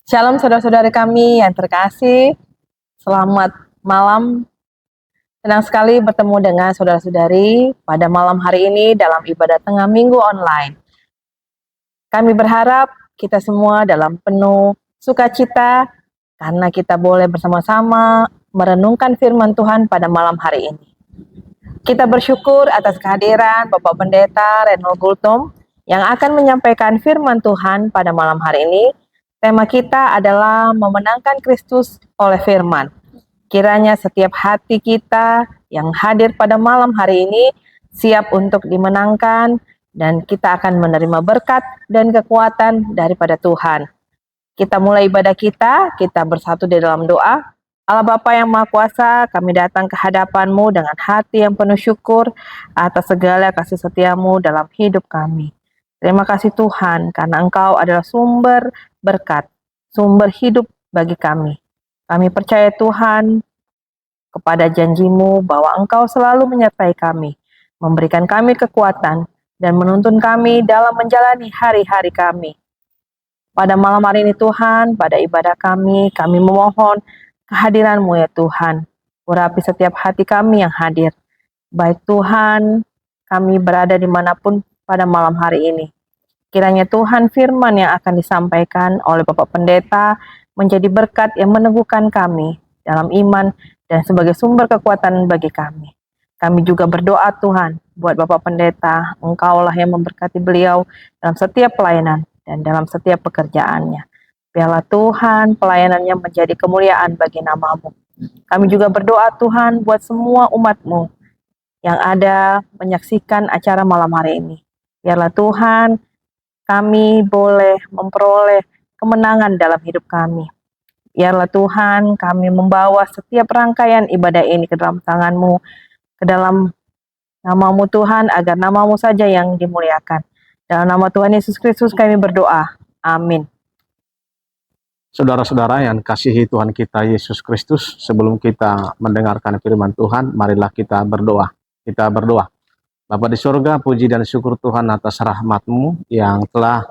Shalom saudara-saudari kami yang terkasih, selamat malam. Senang sekali bertemu dengan saudara-saudari pada malam hari ini dalam ibadah tengah minggu online. Kami berharap kita semua dalam penuh sukacita karena kita boleh bersama-sama merenungkan firman Tuhan pada malam hari ini. Kita bersyukur atas kehadiran Bapak Pendeta Renold Gultom yang akan menyampaikan firman Tuhan pada malam hari ini. Tema kita adalah memenangkan Kristus oleh firman. Kiranya setiap hati kita yang hadir pada malam hari ini siap untuk dimenangkan dan kita akan menerima berkat dan kekuatan daripada Tuhan. Kita mulai ibadah kita bersatu di dalam doa. Allah Bapa yang Maha Kuasa, kami datang ke hadapan-Mu dengan hati yang penuh syukur atas segala kasih setia-Mu dalam hidup kami. Terima kasih Tuhan, karena Engkau adalah sumber berkat, sumber hidup bagi kami. Kami percaya Tuhan kepada janji-Mu bahwa Engkau selalu menyertai kami, memberikan kami kekuatan, dan menuntun kami dalam menjalani hari-hari kami. Pada malam hari ini Tuhan, pada ibadah kami memohon kehadiran-Mu ya Tuhan. Urapi setiap hati kami yang hadir. Baik Tuhan, kami berada dimanapun pada malam hari ini. Kiranya Tuhan firman yang akan disampaikan oleh Bapak Pendeta menjadi berkat yang meneguhkan kami dalam iman dan sebagai sumber kekuatan bagi kami. Kami juga berdoa Tuhan buat Bapak Pendeta, Engkaulah yang memberkati beliau dalam setiap pelayanan dan dalam setiap pekerjaannya. Biarlah Tuhan pelayanannya menjadi kemuliaan bagi nama-Mu. Kami juga berdoa Tuhan buat semua umat-Mu yang ada menyaksikan acara malam hari ini. Biarlah Tuhan kami boleh memperoleh kemenangan dalam hidup kami. Biarlah Tuhan kami membawa setiap rangkaian ibadah ini ke dalam tangan-Mu, ke dalam nama-Mu Tuhan, agar nama-Mu saja yang dimuliakan. Dalam nama Tuhan Yesus Kristus kami berdoa. Amin. Saudara-saudara yang kasihi Tuhan kita Yesus Kristus, sebelum kita mendengarkan firman Tuhan, marilah kita berdoa. Kita berdoa. Bapa di surga, puji dan syukur Tuhan atas rahmat-Mu yang telah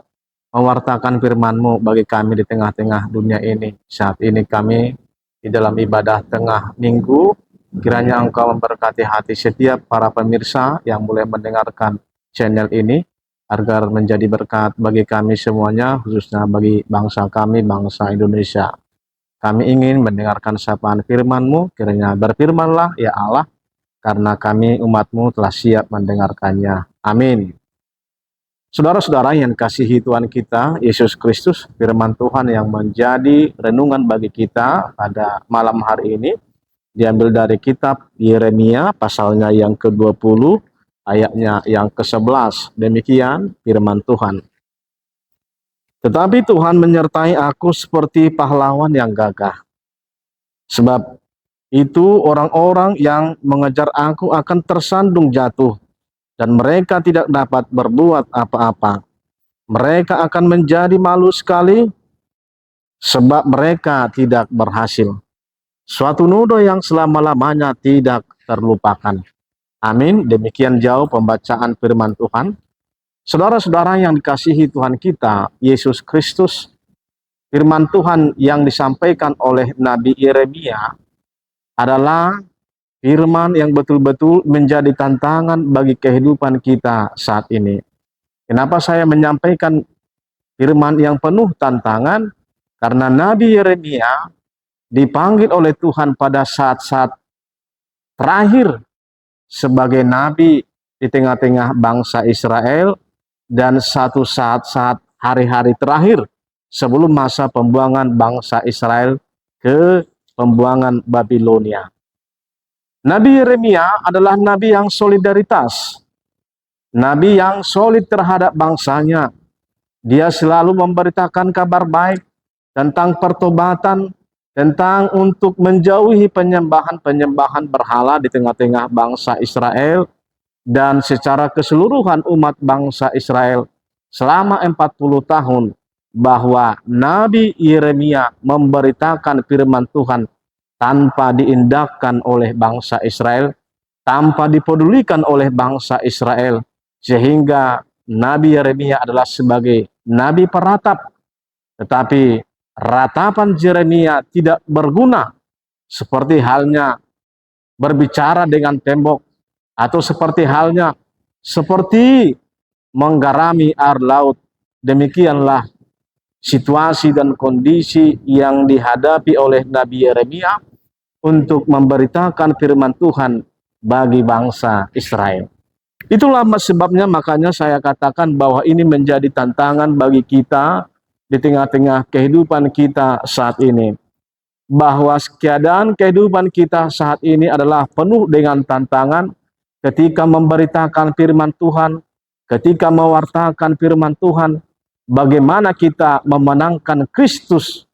mewartakan firman-Mu bagi kami di tengah-tengah dunia ini. Saat ini kami di dalam ibadah tengah minggu, kiranya Engkau memberkati hati setiap para pemirsa yang boleh mendengarkan channel ini, agar menjadi berkat bagi kami semuanya, khususnya bagi bangsa kami, bangsa Indonesia. Kami ingin mendengarkan sapaan firman-Mu, kiranya berfirmanlah ya Allah, karena kami umat-Mu telah siap mendengarkannya. Amin. Saudara-saudara yang kasihi Tuhan kita, Yesus Kristus, firman Tuhan yang menjadi renungan bagi kita pada malam hari ini, diambil dari kitab Yeremia, pasalnya yang ke-20, ayatnya yang ke-11. Demikian firman Tuhan. Tetapi Tuhan menyertai aku seperti pahlawan yang gagah. Sebab itu orang-orang yang mengejar aku akan tersandung jatuh, dan mereka tidak dapat berbuat apa-apa. Mereka akan menjadi malu sekali, sebab mereka tidak berhasil. Suatu noda yang selama-lamanya tidak terlupakan. Amin. Demikian jauh pembacaan firman Tuhan. Saudara-saudara yang dikasihi Tuhan kita, Yesus Kristus, firman Tuhan yang disampaikan oleh Nabi Yeremia adalah firman yang betul-betul menjadi tantangan bagi kehidupan kita saat ini. Kenapa saya menyampaikan firman yang penuh tantangan? Karena Nabi Yeremia dipanggil oleh Tuhan pada saat-saat terakhir sebagai nabi di tengah-tengah bangsa Israel, dan satu saat-saat hari-hari terakhir sebelum masa pembuangan bangsa Israel ke pembuangan Babilonia. Nabi Yeremia adalah nabi yang solidaritas, nabi yang solid terhadap bangsanya. Dia selalu memberitakan kabar baik tentang pertobatan, tentang untuk menjauhi penyembahan-penyembahan berhala di tengah-tengah bangsa Israel dan secara keseluruhan umat bangsa Israel selama 40 tahun, bahwa Nabi Yeremia memberitakan firman Tuhan tanpa diindahkan oleh bangsa Israel, tanpa dipedulikan oleh bangsa Israel, sehingga Nabi Yeremia adalah sebagai nabi peratap. Tetapi ratapan Yeremia tidak berguna, seperti halnya berbicara dengan tembok, atau seperti menggarami air laut. Demikianlah situasi dan kondisi yang dihadapi oleh Nabi Yeremia untuk memberitakan firman Tuhan bagi bangsa Israel. Itulah sebabnya makanya saya katakan bahwa ini menjadi tantangan bagi kita di tengah-tengah kehidupan kita saat ini. Bahwa keadaan kehidupan kita saat ini adalah penuh dengan tantangan ketika memberitakan firman Tuhan, ketika mewartakan firman Tuhan, bagaimana kita memenangkan Kristus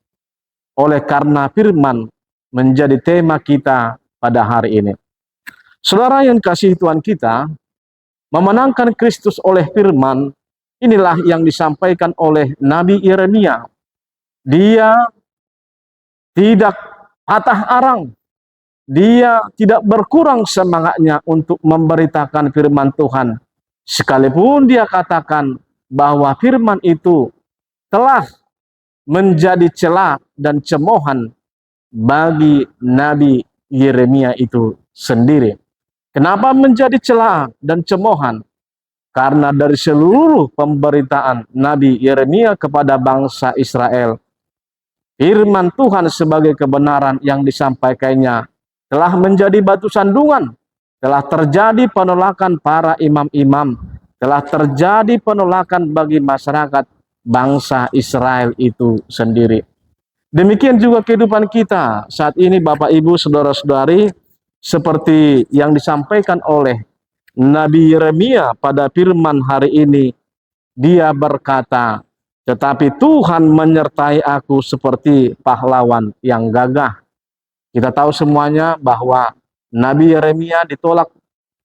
oleh karena firman menjadi tema kita pada hari ini. Saudara yang kasih Tuhan kita, memenangkan Kristus oleh firman, inilah yang disampaikan oleh Nabi Yeremia. Dia tidak patah arang, dia tidak berkurang semangatnya untuk memberitakan firman Tuhan. Sekalipun dia katakan bahwa firman itu telah menjadi celah dan cemoohan bagi Nabi Yeremia itu sendiri. Kenapa menjadi celah dan cemoohan? Karena dari seluruh pemberitaan Nabi Yeremia kepada bangsa Israel, firman Tuhan sebagai kebenaran yang disampaikannya telah menjadi batu sandungan, telah terjadi penolakan para imam-imam, telah terjadi penolakan bagi masyarakat bangsa Israel itu sendiri. Demikian juga kehidupan kita saat ini, Bapak Ibu, saudara-saudari, seperti yang disampaikan oleh Nabi Yeremia pada firman hari ini. Dia berkata, tetapi Tuhan menyertai aku seperti pahlawan yang gagah. Kita tahu semuanya bahwa Nabi Yeremia ditolak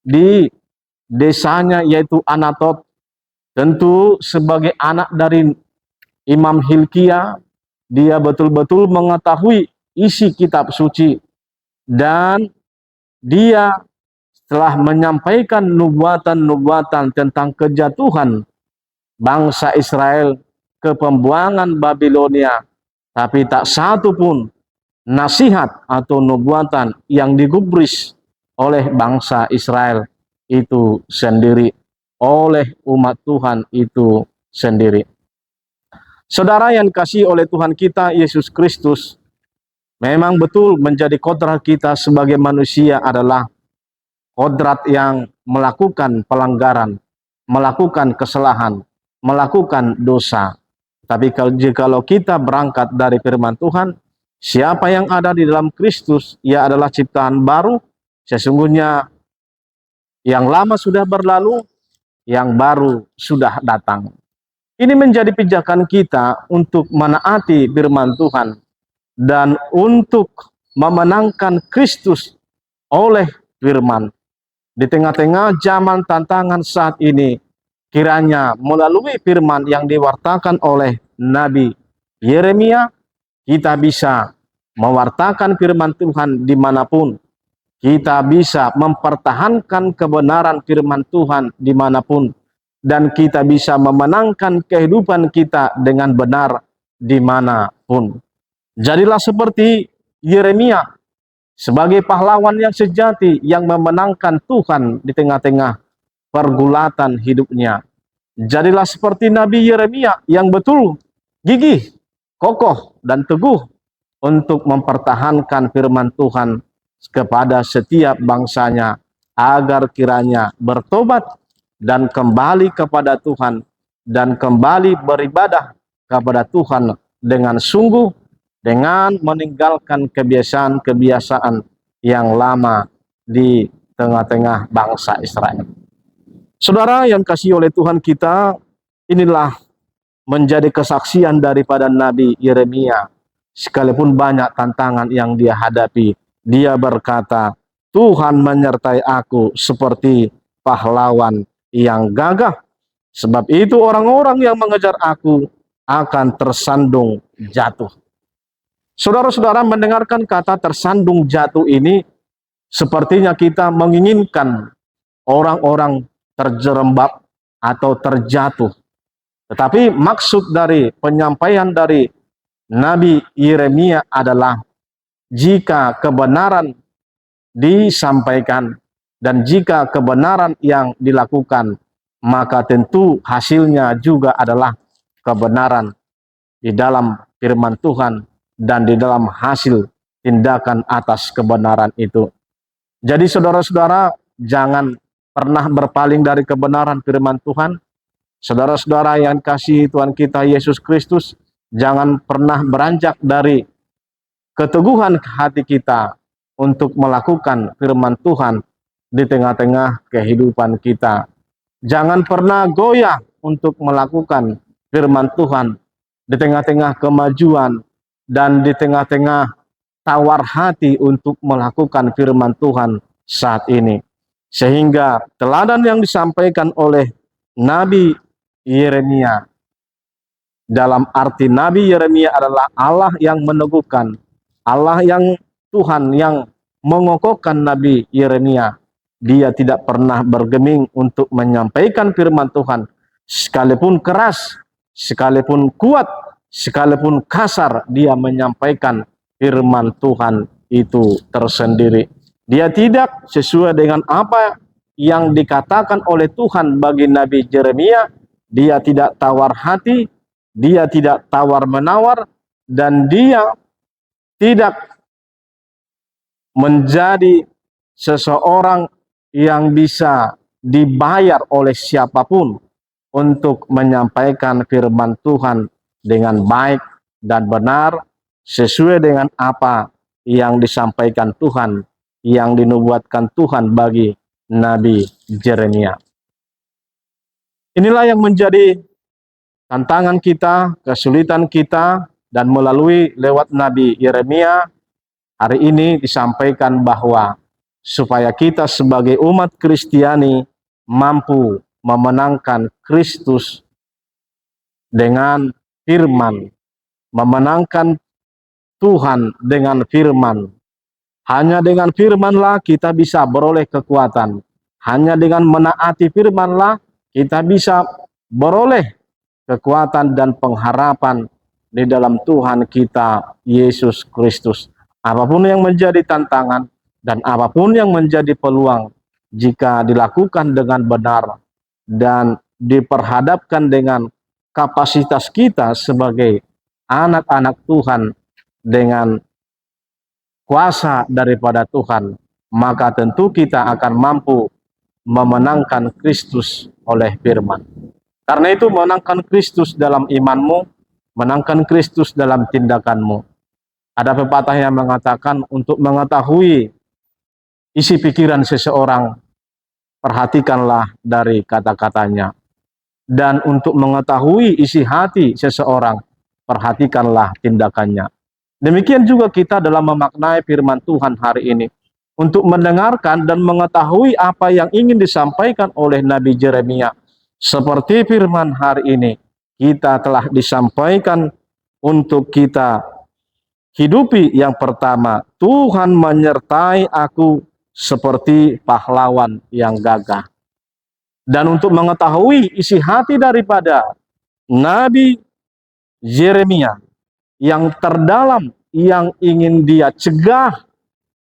di desanya, yaitu Anatot. Tentu sebagai anak dari Imam Hilkiah, dia betul-betul mengetahui isi kitab suci. Dan dia telah menyampaikan nubuatan-nubuatan tentang kejatuhan bangsa Israel ke pembuangan Babilonia, tapi tak satu pun nasihat atau nubuatan yang digubris oleh bangsa Israel itu sendiri, oleh umat Tuhan itu sendiri. Saudara yang dikasihi oleh Tuhan kita Yesus Kristus, memang betul menjadi kodrat kita sebagai manusia adalah kodrat yang melakukan pelanggaran, melakukan kesalahan, melakukan dosa. Tapi kalau kita berangkat dari firman Tuhan, siapa yang ada di dalam Kristus, ia adalah ciptaan baru. Sesungguhnya yang lama sudah berlalu, yang baru sudah datang. Ini menjadi pijakan kita untuk menaati firman Tuhan dan untuk memenangkan Kristus oleh firman. Di tengah-tengah zaman tantangan saat ini, kiranya melalui firman yang diwartakan oleh Nabi Yeremia, kita bisa mewartakan firman Tuhan dimanapun. Kita bisa mempertahankan kebenaran firman Tuhan dimanapun. Dan kita bisa memenangkan kehidupan kita dengan benar dimanapun. Jadilah seperti Yeremia, sebagai pahlawan yang sejati yang memenangkan Tuhan di tengah-tengah pergulatan hidupnya. Jadilah seperti Nabi Yeremia yang betul gigih, kokoh, dan teguh untuk mempertahankan firman Tuhan kepada setiap bangsanya, agar kiranya bertobat dan kembali kepada Tuhan, dan kembali beribadah kepada Tuhan dengan sungguh, dengan meninggalkan kebiasaan-kebiasaan yang lama di tengah-tengah bangsa Israel. Saudara yang kasih oleh Tuhan kita, inilah menjadi kesaksian daripada Nabi Yeremia. Sekalipun banyak tantangan yang dia hadapi, dia berkata, Tuhan menyertai aku seperti pahlawan yang gagah. Sebab itu orang-orang yang mengejar aku akan tersandung jatuh. Saudara-saudara, mendengarkan kata tersandung jatuh ini, sepertinya kita menginginkan orang-orang terjerembab atau terjatuh. Tetapi maksud dari penyampaian dari Nabi Yeremia adalah jika kebenaran disampaikan dan jika kebenaran yang dilakukan, maka tentu hasilnya juga adalah kebenaran di dalam firman Tuhan dan di dalam hasil tindakan atas kebenaran itu. Jadi saudara-saudara, jangan pernah berpaling dari kebenaran firman Tuhan. Saudara-saudara yang kasih Tuhan kita Yesus Kristus, jangan pernah beranjak dari keteguhan hati kita untuk melakukan firman Tuhan di tengah-tengah kehidupan kita. Jangan pernah goyah untuk melakukan firman Tuhan di tengah-tengah kemajuan dan di tengah-tengah tawar hati untuk melakukan firman Tuhan saat ini. Sehingga teladan yang disampaikan oleh Nabi Yeremia, dalam arti Nabi Yeremia adalah Allah yang meneguhkan, Allah yang Tuhan yang mengokohkan Nabi Yeremia. Dia tidak pernah bergeming untuk menyampaikan firman Tuhan, sekalipun keras, sekalipun kuat, sekalipun kasar, dia menyampaikan firman Tuhan itu tersendiri. Dia tidak sesuai dengan apa yang dikatakan oleh Tuhan bagi Nabi Yeremia. Dia tidak tawar hati, dia tidak tawar-menawar, dan dia tidak menjadi seseorang yang bisa dibayar oleh siapapun untuk menyampaikan firman Tuhan dengan baik dan benar sesuai dengan apa yang disampaikan Tuhan, yang dinubuatkan Tuhan bagi Nabi Yeremia. Inilah yang menjadi tantangan kita, kesulitan kita, dan melalui lewat Nabi Yeremia hari ini disampaikan bahwa supaya kita sebagai umat Kristiani mampu memenangkan Kristus dengan firman, memenangkan Tuhan dengan firman. Hanya dengan firmanlah kita bisa beroleh kekuatan. Hanya dengan menaati firmanlah kita bisa beroleh kekuatan dan pengharapan di dalam Tuhan kita Yesus Kristus. Apapun yang menjadi tantangan dan apapun yang menjadi peluang, jika dilakukan dengan benar dan diperhadapkan dengan kapasitas kita sebagai anak-anak Tuhan dengan kuasa daripada Tuhan, maka tentu kita akan mampu memenangkan Kristus oleh firman. Karena itu menangkan Kristus dalam imanmu, menangkan Kristus dalam tindakanmu. Ada pepatah yang mengatakan untuk mengetahui isi pikiran seseorang, perhatikanlah dari kata-katanya. Dan untuk mengetahui isi hati seseorang, perhatikanlah tindakannya. Demikian juga kita dalam memaknai firman Tuhan hari ini. Untuk mendengarkan dan mengetahui apa yang ingin disampaikan oleh Nabi Yeremia. Seperti firman hari ini, kita telah disampaikan untuk kita hidupi yang pertama, Tuhan menyertai aku seperti pahlawan yang gagah. Dan untuk mengetahui isi hati daripada Nabi Yeremia yang terdalam, yang ingin dia cegah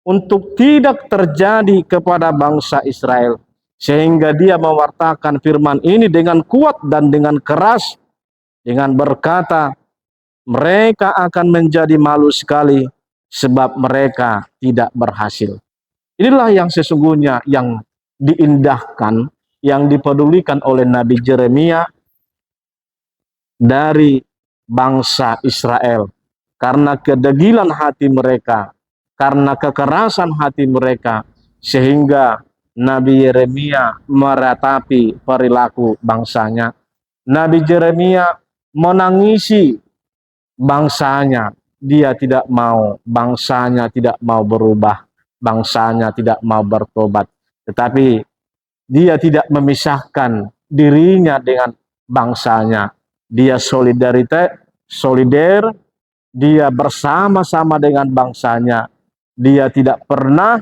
untuk tidak terjadi kepada bangsa Israel, sehingga dia mewartakan firman ini dengan kuat dan dengan keras, dengan berkata, mereka akan menjadi malu sekali sebab mereka tidak berhasil. Inilah yang sesungguhnya yang diindahkan, yang dipedulikan oleh Nabi Yeremia dari bangsa Israel. Karena kedegilan hati mereka, karena kekerasan hati mereka, sehingga Nabi Yeremia meratapi perilaku bangsanya. Nabi Yeremia menangisi bangsanya. Dia tidak mau, bangsanya tidak mau berubah, bangsanya tidak mau bertobat. Tetapi dia tidak memisahkan dirinya dengan bangsanya. Dia solider, dia bersama-sama dengan bangsanya. Dia tidak pernah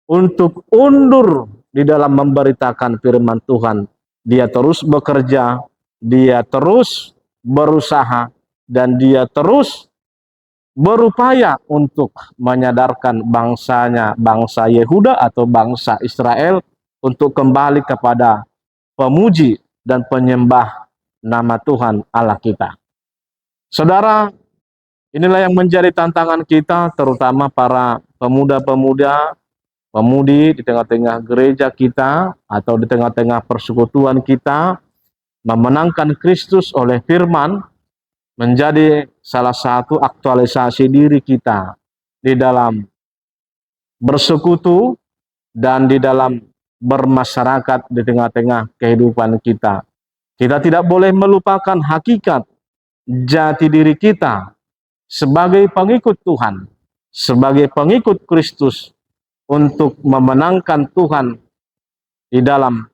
untuk undur di dalam memberitakan firman Tuhan. Dia terus bekerja, dia terus berusaha, dan dia terus berupaya untuk menyadarkan bangsanya, bangsa Yehuda atau bangsa Israel untuk kembali kepada pemuji dan penyembah nama Tuhan Allah kita. Saudara, inilah yang menjadi tantangan kita, terutama para pemuda-pemuda, pemudi di tengah-tengah gereja kita atau di tengah-tengah persekutuan kita, memenangkan Kristus oleh firman menjadi salah satu aktualisasi diri kita di dalam bersekutu dan di dalam bermasyarakat di tengah-tengah kehidupan kita. Kita tidak boleh melupakan hakikat jati diri kita sebagai pengikut Tuhan, sebagai pengikut Kristus untuk memenangkan Tuhan di dalam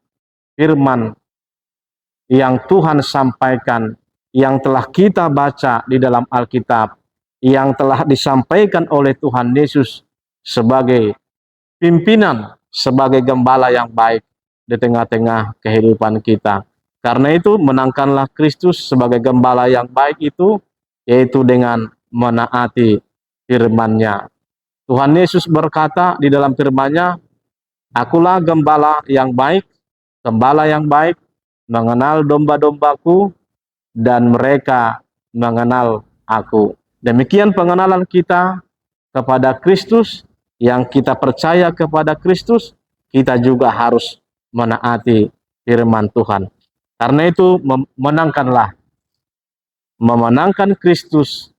firman yang Tuhan sampaikan, yang telah kita baca di dalam Alkitab, yang telah disampaikan oleh Tuhan Yesus sebagai pimpinan, sebagai gembala yang baik di tengah-tengah kehidupan kita. Karena itu, menangkanlah Kristus sebagai gembala yang baik itu, yaitu dengan menaati firman-Nya. Tuhan Yesus berkata di dalam firman-Nya, "Akulah gembala yang baik mengenal domba-dombaku, dan mereka mengenal aku." Demikian pengenalan kita kepada Kristus. Yang kita percaya kepada Kristus, kita juga harus menaati firman Tuhan. Karena itu, memenangkan Kristus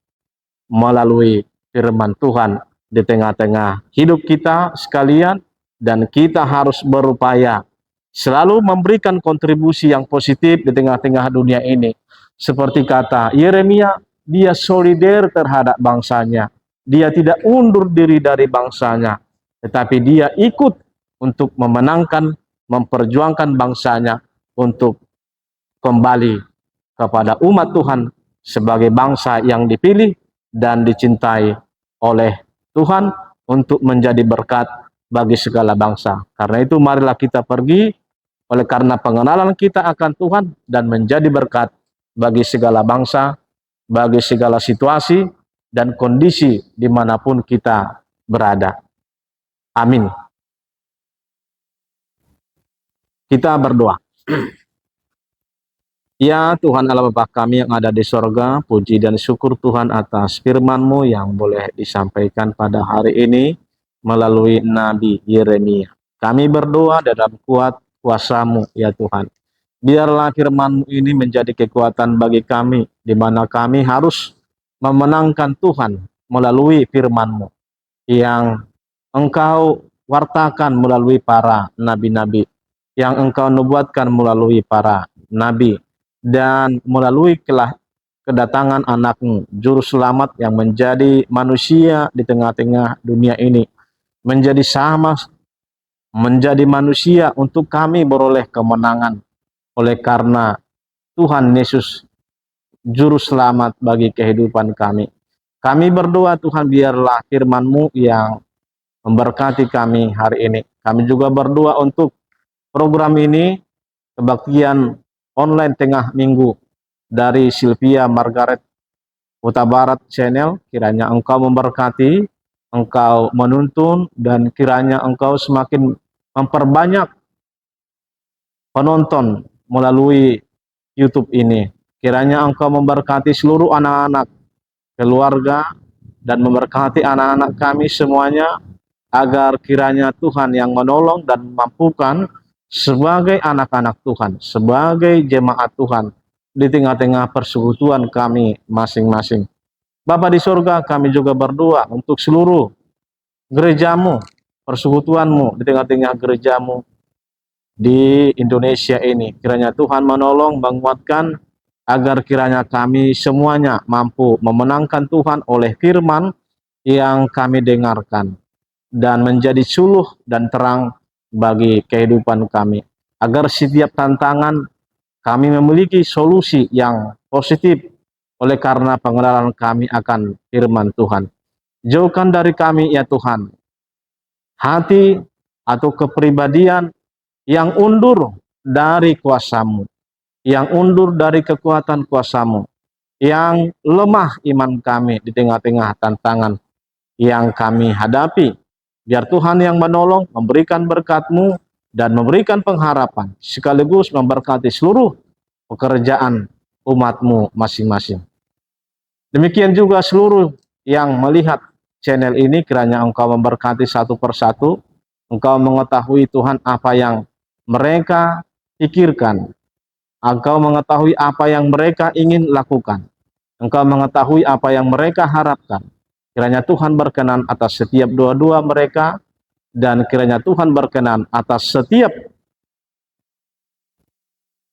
melalui firman Tuhan di tengah-tengah hidup kita sekalian, dan kita harus berupaya selalu memberikan kontribusi yang positif di tengah-tengah dunia ini. Seperti kata Yeremia, dia solider terhadap bangsanya. Dia tidak undur diri dari bangsanya, tetapi dia ikut untuk memenangkan, memperjuangkan bangsanya untuk kembali kepada umat Tuhan sebagai bangsa yang dipilih dan dicintai oleh Tuhan untuk menjadi berkat bagi segala bangsa. Karena itu, marilah kita pergi oleh karena pengenalan kita akan Tuhan dan menjadi berkat bagi segala bangsa, bagi segala situasi dan kondisi dimanapun kita berada. Amin. Kita berdoa. Ya Tuhan Allah Bapa kami yang ada di sorga, puji dan syukur Tuhan atas firman-Mu yang boleh disampaikan pada hari ini melalui Nabi Yeremia. Kami berdoa dalam kuat kuasa-Mu ya Tuhan. Biarlah firman-Mu ini menjadi kekuatan bagi kami, di mana kami harus memenangkan Tuhan melalui firman-Mu yang Engkau wartakan melalui para nabi-nabi, yang Engkau nubuatkan melalui para nabi, dan melalui kedatangan anak-Mu, Juru Selamat yang menjadi manusia di tengah-tengah dunia ini, menjadi manusia untuk kami beroleh kemenangan, oleh karena Tuhan Yesus Juru Selamat bagi kehidupan kami. Kami berdoa Tuhan, biarlah firman-Mu yang memberkati kami hari ini. Kami juga berdoa untuk program ini, kebaktian online tengah minggu dari Sylvia Margaret Huta Barat Channel. Kiranya Engkau memberkati, Engkau menuntun, dan kiranya Engkau semakin memperbanyak penonton melalui YouTube ini. Kiranya Engkau memberkati seluruh anak-anak, keluarga, dan memberkati anak-anak kami semuanya, agar kiranya Tuhan yang menolong dan memampukan sebagai anak-anak Tuhan, sebagai jemaat Tuhan di tengah-tengah persekutuan kami masing-masing. Bapa di surga, kami juga berdoa untuk seluruh gereja-Mu, persekutuan-Mu di tengah-tengah gereja-Mu di Indonesia ini. Kiranya Tuhan menolong, menguatkan, agar kiranya kami semuanya mampu memenangkan Tuhan oleh firman yang kami dengarkan, dan menjadi suluh dan terang bagi kehidupan kami, agar setiap tantangan kami memiliki solusi yang positif oleh karena pengenalan kami akan firman Tuhan. Jauhkan dari kami ya Tuhan hati atau kepribadian yang undur dari kuasa-Mu, yang undur dari kekuatan kuasa-Mu, yang lemah iman kami di tengah-tengah tantangan yang kami hadapi. Biar Tuhan yang menolong, memberikan berkat-Mu, dan memberikan pengharapan, sekaligus memberkati seluruh pekerjaan umat-Mu masing-masing. Demikian juga seluruh yang melihat channel ini, kiranya Engkau memberkati satu persatu. Engkau mengetahui Tuhan apa yang mereka pikirkan. Engkau mengetahui apa yang mereka ingin lakukan. Engkau mengetahui apa yang mereka harapkan. Kiranya Tuhan berkenan atas setiap doa-doa mereka, dan kiranya Tuhan berkenan atas setiap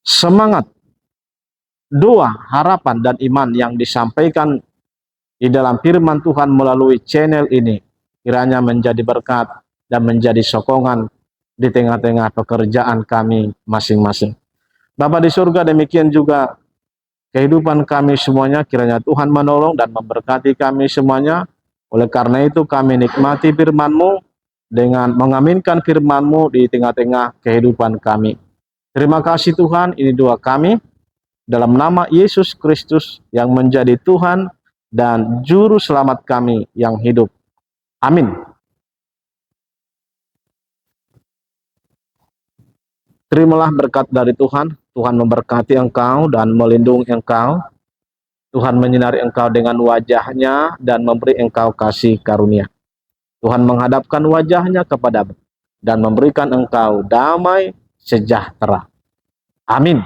semangat, doa, harapan, dan iman yang disampaikan di dalam firman Tuhan melalui channel ini. Kiranya menjadi berkat dan menjadi sokongan di tengah-tengah pekerjaan kami masing-masing. Bapa di surga, demikian juga kehidupan kami semuanya, kiranya Tuhan menolong dan memberkati kami semuanya. Oleh karena itu kami nikmati firman-Mu dengan mengaminkan firman-Mu di tengah-tengah kehidupan kami. Terima kasih Tuhan, ini doa kami dalam nama Yesus Kristus yang menjadi Tuhan dan Juru Selamat kami yang hidup. Amin. Terimalah berkat dari Tuhan. Tuhan memberkati engkau dan melindungi engkau. Tuhan menyinari engkau dengan wajah-Nya dan memberi engkau kasih karunia. Tuhan menghadapkan wajah-Nya kepadamu dan memberikan engkau damai sejahtera. Amin.